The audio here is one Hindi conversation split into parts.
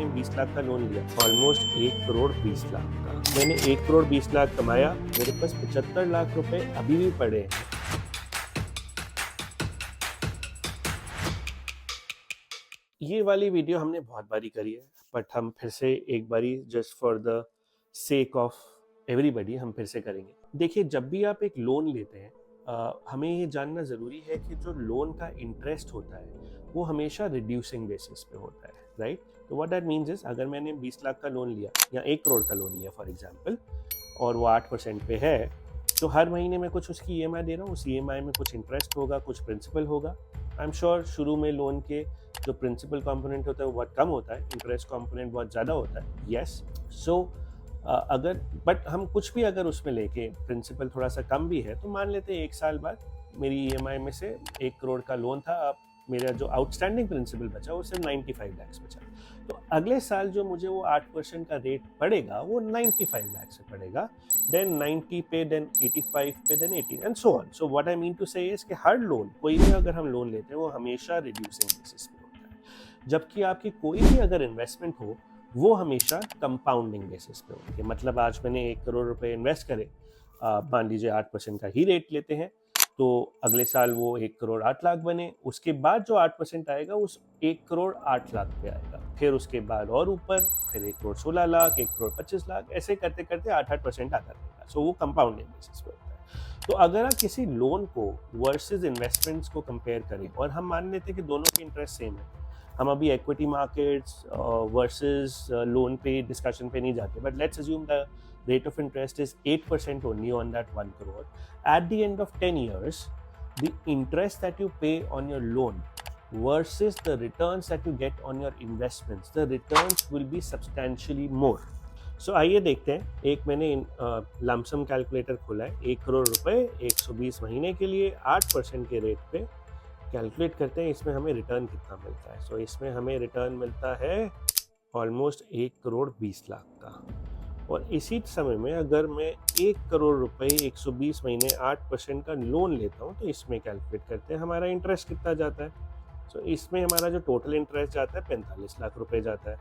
मैंने 20 लाख का लोन लिया, ऑलमोस्ट 1 करोड़ 20 लाख का। मैंने 1 करोड़ 20 लाख कमाया, मेरे पास 75 लाख रुपए अभी भी पड़े हैं। ये वाली वीडियो हमने बहुत बारी करी है, बट हम फिर से एक बारी just for the sake of everybody हम फिर से करेंगे। देखिए, जब भी आप एक लोन लेते हैं, हमें ये जानना ज़रूरी है कि जो लोन का इंटरेस्ट होता है वो हमेशा रिड्यूसिंग बेसिस पे होता है, राइट? तो व्हाट दैट मीन्स इज, अगर मैंने 20 लाख का लोन लिया या 1 करोड़ का लोन लिया फॉर एग्जांपल, और वो 8% पे है, तो हर महीने में कुछ उसकी ईएमआई दे रहा हूँ, उस ईएमआई में कुछ इंटरेस्ट होगा, कुछ प्रिंसिपल होगा। आई एम श्योर शुरू में लोन के जो प्रिंसिपल कंपोनेंट होता है वो बहुत कम होता है, इंटरेस्ट कंपोनेंट बहुत ज़्यादा होता है, यस। सो अगर बट हम कुछ भी अगर उसमें लेके प्रिंसिपल थोड़ा सा कम भी है, तो मान लेते हैं 1 साल बाद मेरी ईएमआई में से 1 करोड़ का लोन था, अब मेरा जो आउटस्टैंडिंग प्रिंसिपल बचा वो सिर्फ 95 लाख बचा। तो अगले साल जो मुझे वो 8% का रेट पड़ेगा वो 95 लाख से पड़ेगा, देन 90 पे, देन 85 पे, then 80 and so on. So what I mean to say is कि हर लोन, कोई भी अगर हम लोन लेते हैं वो हमेशा रिड्यूसिंग बेसिस पे होता है, जबकि आपकी कोई भी अगर इन्वेस्टमेंट हो वो हमेशा कंपाउंडिंग बेसिस पे होती है। मतलब आज मैंने 1 करोड़ रुपए इन्वेस्ट करे, मान लीजिए 8% का ही रेट लेते हैं, तो अगले साल वो 1 करोड़ 8 लाख बने, उसके बाद जो 8% आएगा उस 1 करोड़ 8 लाख पे आएगा, फिर उसके बाद और ऊपर फिर 1 करोड़ 16 लाख, 1 करोड़ 25 लाख, ऐसे करते करते 8% आता रहेगा। सो वो कंपाउंडिंग बेसिस पे होता है। तो अगर आप किसी लोन को वर्सेस इन्वेस्टमेंट्स को कंपेयर करें और हम मान लेते हैं कि दोनों के इंटरेस्ट सेम है, हम अभी इक्विटी मार्केट्स वर्सेस लोन पे डिस्कशन पे नहीं जाते, but let's assume the rate of interest is 8% only on that 1 crore. At the end of 10 years, the interest that you pay on your loan versus the returns that you get on your investments, the returns will be substantially more. So आइए देखते हैं, एक मैंने लमसम कैलकुलेटर खोला है, 1 करोड़ रुपए 120 महीने के लिए 8% के रेट पे कैलकुलेट करते हैं, इसमें हमें रिटर्न कितना मिलता है। सो इसमें हमें रिटर्न मिलता है ऑलमोस्ट 1 करोड़ 20 लाख का। और इसी समय में अगर मैं 1 करोड़ रुपए 120 महीने 8% का लोन लेता हूँ, तो इसमें कैलकुलेट करते हैं हमारा इंटरेस्ट कितना जाता है। सो इसमें हमारा जो टोटल इंटरेस्ट जाता है 45 लाख रुपए जाता है।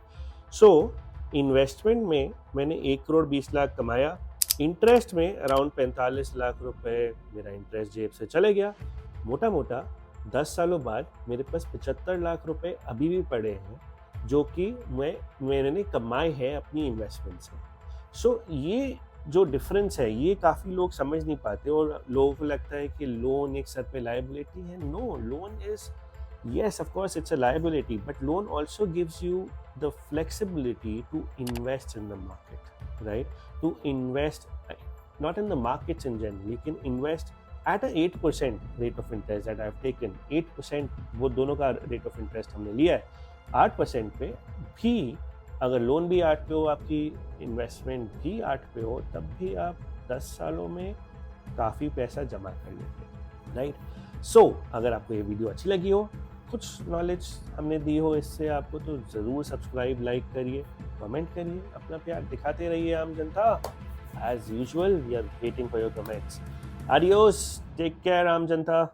सो इन्वेस्टमेंट में मैंने 1 करोड़ 20 लाख कमाया, इंटरेस्ट में अराउंड 45 लाख रुपए मेरा इंटरेस्ट जेब से चले गया। मोटा मोटा 10 सालों बाद मेरे पास 75 लाख रुपए अभी भी पड़े हैं, जो कि मैंने कमाए हैं अपनी इन्वेस्टमेंट से। सो ये जो डिफरेंस है ये काफ़ी लोग समझ नहीं पाते, और लोगों को लगता है कि लोन एक सर पे लायबिलिटी है। No, loan is, yes, of course it's a liability, but loan also gives you the flexibility to invest in the market, right? To invest not in the markets in general, you can invest at a 8% rate of interest that I have taken. 8% वो दोनों का rate of interest हमने लिया है, 8% पे भी अगर लोन भी 8 पे हो, आपकी इन्वेस्टमेंट भी 8 पे हो, तब भी आप 10 सालों में काफ़ी पैसा जमा कर लेते हैं, राइट? सो अगर आपको ये वीडियो अच्छी लगी हो, कुछ नॉलेज हमने दी हो इससे आपको, तो ज़रूर सब्सक्राइब, लाइक करिए, कमेंट करिए, अपना प्यार दिखाते रहिए आम जनता। As usual we are waiting for your comments. Adios, take care आम जनता।